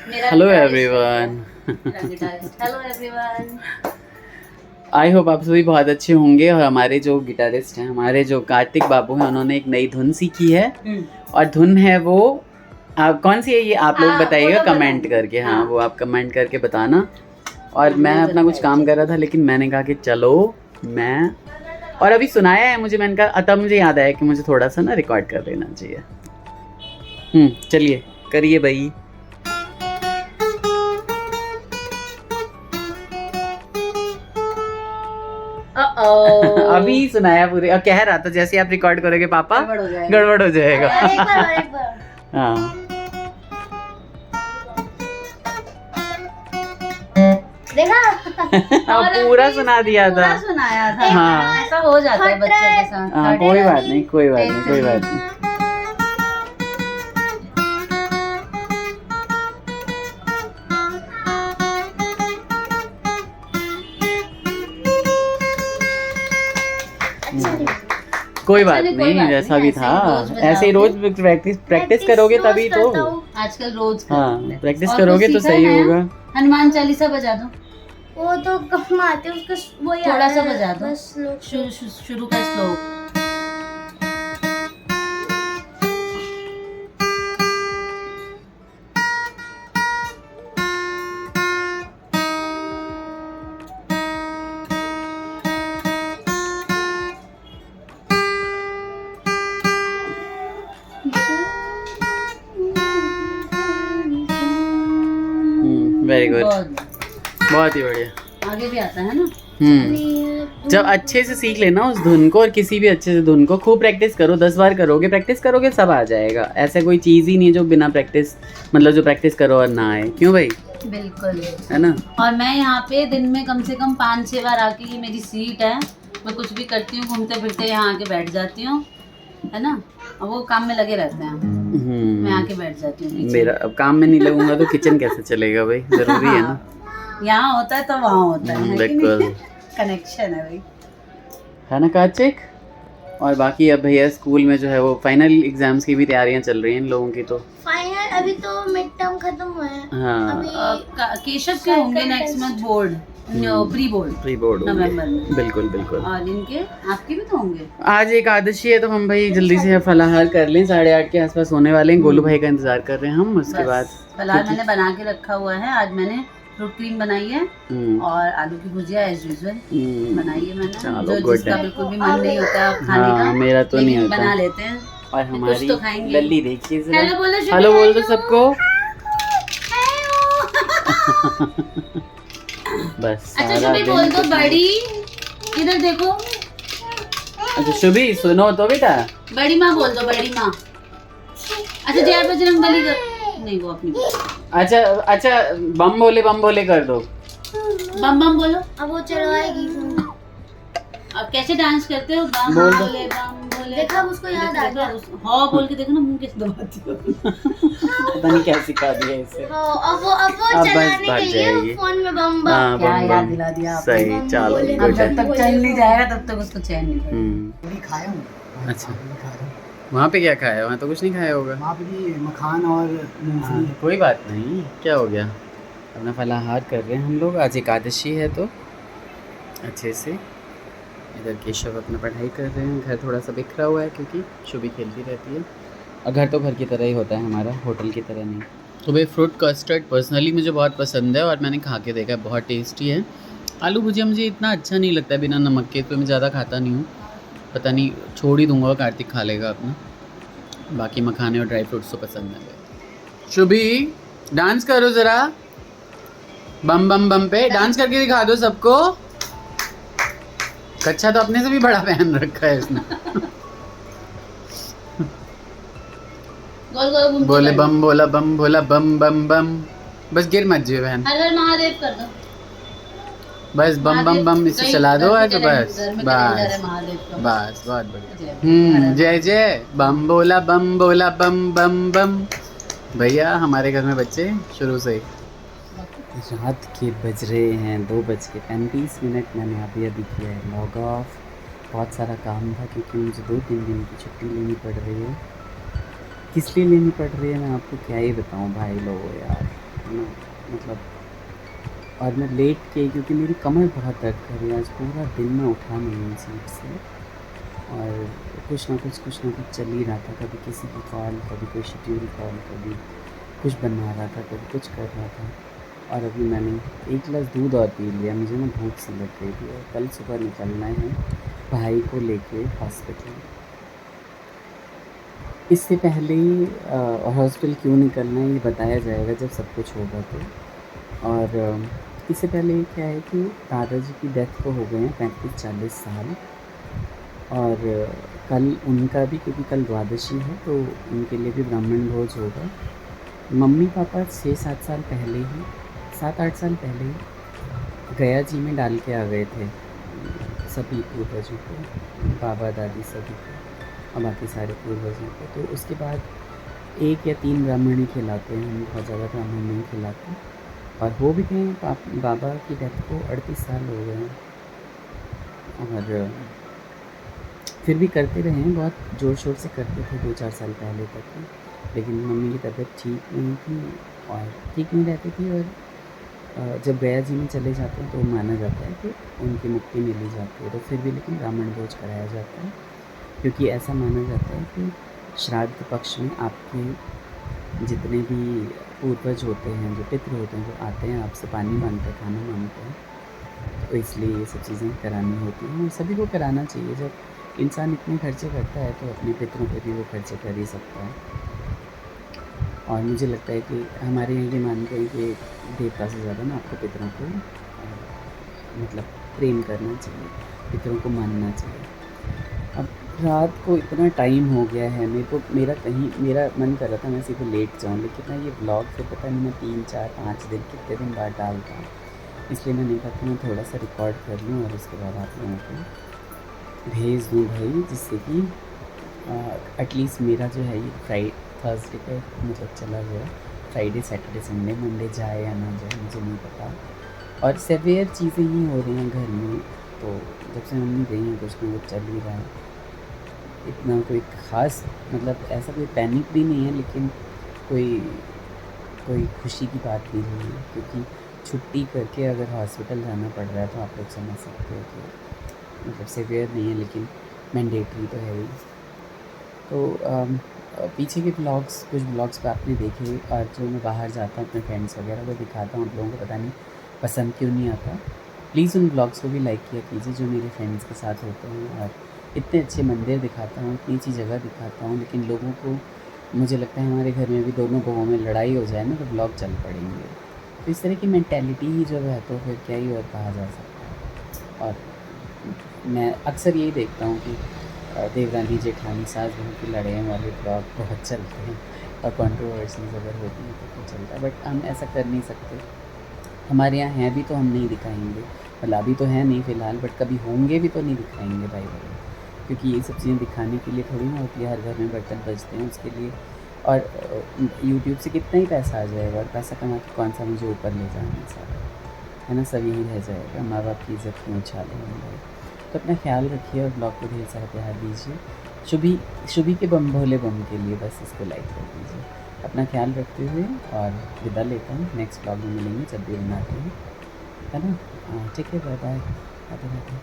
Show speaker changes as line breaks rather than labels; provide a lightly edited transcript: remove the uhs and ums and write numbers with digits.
Hello everyone.
Hello everyone.
I hope आप सभी बहुत अच्छे होंगे। और हमारे जो गिटारिस्ट हैं, हमारे जो कार्तिक बाबू हैं, उन्होंने एक नई धुन सीखी है। और धुन है वो कौन सी है ये आप लोग बताइएगा कमेंट करके। हाँ, वो आप कमेंट करके बताना। और मैं अपना कुछ काम कर रहा था, लेकिन मैंने कहा कि चलो मैं और अभी सुनाया है मुझे, मैंने कहा तब मुझे याद आया कि मुझे थोड़ा सा ना रिकॉर्ड कर लेना चाहिए। चलिए करिए भाई। अभी सुनाया पूरे, और कह रहा था जैसे आप रिकॉर्ड करोगे पापा गड़बड़ हो जाएगा। हाँ
देखा
पूरा सुना दिया था,
सुनाया था।
हाँ
ऐसा हो जाता है बच्चों के साथ।
हाँ कोई बात नहीं, कोई बात नहीं, कोई बात नहीं। कोई बात नहीं, जैसा भी था ऐसे ही रोज प्रैक्टिस करोगे तभी तो।
आजकल रोज
हाँ प्रैक्टिस करोगे तो सही होगा।
हनुमान चालीसा बजा दो।
वो तो कम आते उसका वो
थोड़ा सा बजा दो। शुरू का श्लोक।
वेरी गुड, बहुत ही बढ़िया।
आगे भी आता है ना।
जब अच्छे से सीख लेना उस धुन को, और किसी भी अच्छे से धुन को खूब प्रैक्टिस करो, 10 बार करोगे, प्रैक्टिस करोगे सब आ जाएगा। ऐसा कोई चीज़ ही नहीं है जो बिना प्रैक्टिस, मतलब जो प्रैक्टिस करो और ना आए। क्यों भाई?
बिल्कुल
है ना।
और मैं यहाँ पे दिन में कम से कम 5-6 बार आके, ये मेरी सीट है, मैं कुछ भी करती हूँ घूमते फिरते यहाँ आके बैठ जाती हूँ, है ना। और वो काम में लगे रहते हैं, मैं आके बैठ जाती हूँ।
मेरा अब काम में नहीं लगूंगा तो किचन कैसे चलेगा भाई? जरूरी है ना।
यहाँ होता है तो वहाँ होता है।
बिल्कुल
कनेक्शन है भाई,
है ना कार्तिक। और बाकी अब भैया स्कूल में जो है वो फाइनल एग्जाम्स की भी तैयारियां चल रही हैं इन लोगों की। तो
फाइनल अभी तो मिड टर्म खत्म हुआ है।
हाँ
केशव के होंगे next month board, pre board नवंबर में।
बिल्कुल बिल्कुल।
और इनके आपके भी तो होंगे।
आज एकादशी है तो हम भाई जल्दी से फलाहार कर लें, 8:30 के आसपास होने वाले हैं। गोलू भाई का इंतजार कर रहे हैं हम। उसके बाद
फलाहार मैंने बना के रखा हुआ है। आज मैंने फ्रूट क्रीम बनाई है और आलू की भुजिया एज यूजुअल बनाई है मैंने। जो जिसका बिल्कुल भी मन नहीं होता खाने का,
मेरा तो नहीं होता,
बना लेते हैं।
और हमारी
तो खाएंगे।
लल्ली देखिए जरा।
हेलो
बोल दो सबको। बस
अच्छा शुभी बोल दो बड़ी, इधर देखो।
अच्छा शुभी सुनो तो बेटा,
बड़ी माँ बोल दो, बड़ी माँ। अच्छा जय बजरंगबली का नहीं, वो अपनी।
अच्छा बम बोले कर दो।
बम बम बोलो।
अब वो चलवाएगी।
अब कैसे डांस करते हो? बम
बोल दो।
बोले बम बोले।
देखा उसको याद आ गया।
हाँ बोल के देखो ना, मुंह कैसे दबाती हो।
पता नहीं क्या सिखा दिया इसे।
अब वो चलाने के लिए वो फोन में बम बम।
हाँ,
क्या
बम
याद
बम।
दिला दिया
सही,
आपने।
चलो
अब जब तक चल नहीं जाएगा तब तक उसको चैन नहीं पड़ेगा।
खाया हूँ।
अच्छा वहाँ पे क्या खाया? वहाँ तो कुछ नहीं खाया होगा।
वहाँ पे भी मखान और मूंगफली है।
कोई बात नहीं, क्या हो गया। अपना फलाहार कर रहे हैं हम लोग। आज एकादशी है तो अच्छे से। इधर केशव अपना पढ़ाई कर रहे हैं। घर थोड़ा सा बिखरा हुआ है क्योंकि शुभी खेलती रहती है। और घर तो घर की तरह ही होता है हमारा, होटल की तरह नहीं। तो भाई फ्रूट कस्टर्ड पर्सनली मुझे बहुत पसंद है और मैंने खा के देखा है, बहुत टेस्टी है। आलू भुजिया मुझे इतना अच्छा नहीं लगता है बिना नमक के, तो मैं ज़्यादा खाता नहीं हूँ। पता नहीं, छोड़ ही दूंगा, कार्तिक खा लेगा अपना। बाकी मखाने और ड्राई फ्रूट्स तो पसंद है। शुभी डांस करो ज़रा, बम बम बम पे डांस करके दिखा दो सबको। कच्छा तो अपने से भी बड़ा पहन रखा है इसने।
गोल गोल घूमते
बोले
बैठो।
बम बोला बम बोला बम बम बम। बस गिर मत जियो बहन।
हर हर महादेव कर दो।
बस बम बम बम इसे चला दो आज। बस बस
महादेव का।
बस बहुत बढ़िया। जय जय बम बोला बम बम बम। भैया हमारे घर में बच्चे शुरू से ही। रात के बज रहे हैं 2:35। मैंने अभी किया है लॉग ऑफ। बहुत सारा काम था क्योंकि मुझे 2-3 दिन की छुट्टी लेनी पड़ रही है। किस लिए लेनी पड़ रही है मैं आपको क्या ही बताऊं भाई लोगों यार। था ना, मतलब। और मैं लेट के, क्योंकि मेरी कमर बहुत दर्द कर रही है, आज पूरा दिन मैं उठा नहीं हूँ सीट से। और कुछ ना कुछ चल ही रहा था, कभी किसी की कॉल, कभी कोई शेड्यूल कॉल, कभी कुछ बना रहा था, कभी कुछ कर रहा था। और अभी मैंने एक गिलास दूध और पी लिया, मुझे ना भूख सी लग गई थी। और कल सुबह निकलना है भाई को लेके हॉस्पिटल। इससे पहले हॉस्पिटल क्यों निकलना है ये बताया जाएगा जब सब कुछ होगा तो। और इससे पहले क्या है कि दादाजी की डेथ को हो गए हैं 35-40 साल। और कल उनका भी, क्योंकि कल द्वादशी है तो उनके लिए भी ब्राह्मण भोज होगा। मम्मी पापा 6-7 साल पहले ही, 7-8 साल पहले ही गया जी में डाल के आ गए थे सभी पूर्वजों को, बाबा दादी सभी को और बाकी सारे पूर्वजों को। तो उसके बाद 1 या 3 ब्राह्मण ही खिलाते हैं, हम बहुत ज़्यादा ब्राह्मण नहीं खिलाते। और हो भी गए बाबा की डेथ को 38 साल हो गए हैं। और फिर भी करते रहे हैं, बहुत ज़ोर शोर से करते थे 2-4 साल पहले तक ही। लेकिन मम्मी की तबीयत ठीक नहीं थी और ठीक नहीं रहती थी। और जब गया जी में चले जाते हैं तो माना जाता है कि उनकी मुक्ति मिली जाती है। तो फिर भी लेकिन ब्राह्मण भोज कराया जाता है, क्योंकि ऐसा माना जाता है कि श्राद्ध पक्ष में आपके जितने भी पूर्वज होते हैं, जो पितृ होते हैं, जो आते हैं आपसे पानी मांगते हैं, खाना मांगते हैं, तो इसलिए ये सब चीज़ें करानी होती हैं और सभी को कराना चाहिए। जब इंसान इतने खर्चे करता है तो अपने पितरों पे भी वो खर्चे कर ही सकता है। और मुझे लगता है कि हमारे यहाँ ये मानते हैं कि देवता से ज़्यादा ना आपको पितरों को मतलब प्रेम करना चाहिए, पितरों को मानना चाहिए। अब रात को इतना टाइम हो गया है, मेरा मन कर रहा था मैं सीधे लेट जाऊँ, लेकिन ना ये ब्लॉग फिर पता नहीं मैं 3-4-5 दिन कितने दिन बाद डालता हूँ। इसलिए मैंने कहा कि मैं थोड़ा सा रिकॉर्ड कर लूँ और उसके बाद आप लोगों को भेज दूँ भाई, जिससे कि एटलीस्ट मेरा जो है ये थर्सडे पे मतलब चला गया। फ्राइडे सैटरडे संडे मंडे जाए या ना जाए मुझे नहीं पता। और सेवियर चीज़ें ही हो रही हैं घर में, तो जब से मम्मी गई हैं कुछ ना कुछ चल ही रहा है। इतना कोई ख़ास मतलब ऐसा कोई पैनिक भी नहीं है, लेकिन कोई खुशी की बात भी नहीं है, क्योंकि छुट्टी करके अगर हॉस्पिटल जाना पड़ रहा है तो आप लोग समझ सकते हो कि मतलब सेवियर नहीं है लेकिन मैंडेटरी तो है ही। तो पीछे के कुछ ब्लॉग्स पे आपने देखे, और जो मैं बाहर जाता हूँ अपने फ्रेंड्स वगैरह को दिखाता हूँ, आप लोगों को पता नहीं पसंद क्यों नहीं आता। प्लीज़ उन ब्लॉग्स को भी लाइक किया कीजिए जो मेरे फ्रेंड्स के साथ होते हैं। और इतने अच्छे मंदिर दिखाता हूँ, इतनी अच्छी जगह दिखाता हूँ, लेकिन लोगों को, मुझे लगता है हमारे घर में भी दोनों बहुओं में लड़ाई हो जाए ना तो ब्लॉग चल पड़ेंगे। तो इस तरह की मैंटेलिटी ही जब है तो फिर क्या ही और कहा जा सकता है। और मैं अक्सर यही देखता हूँ कि देवरानी जेठानी सास बहू की लड़ाई वाले ब्लॉग बहुत चलते हैं और कंट्रोवर्सीज अगर होती है तो चलता है। बट हम ऐसा कर नहीं सकते, हमारे यहाँ हैं भी तो हम नहीं दिखाएंगे। मतलब अभी तो है नहीं फ़िलहाल, बट कभी होंगे भी तो नहीं दिखाएंगे भाई भाई, क्योंकि ये सब चीज़ें दिखाने के लिए थोड़ी ना होती है, हर घर में बर्तन बजते हैं उसके लिए। और यूट्यूब से कितना ही पैसा आ जाएगा, और पैसा कमा के कौन सा मुझे ऊपर ले जाना सारा, है ना, सब यही रह जाएगा। माँ बाप की इज़्ज़त क्यों उछालें हम लोग। तो अपना ख्याल रखिए और ब्लॉग को ढेर सारा प्यार दीजिए। शुभी के बम भोले बम के लिए बस इसको लाइक कर दीजिए। अपना ख्याल रखते हुए और विदा लेता हूँ, नेक्स्ट ब्लॉग में मिलेंगे जब भी बनाते हैं, है ना। ठीक है, बाय बाय, राधे राधे।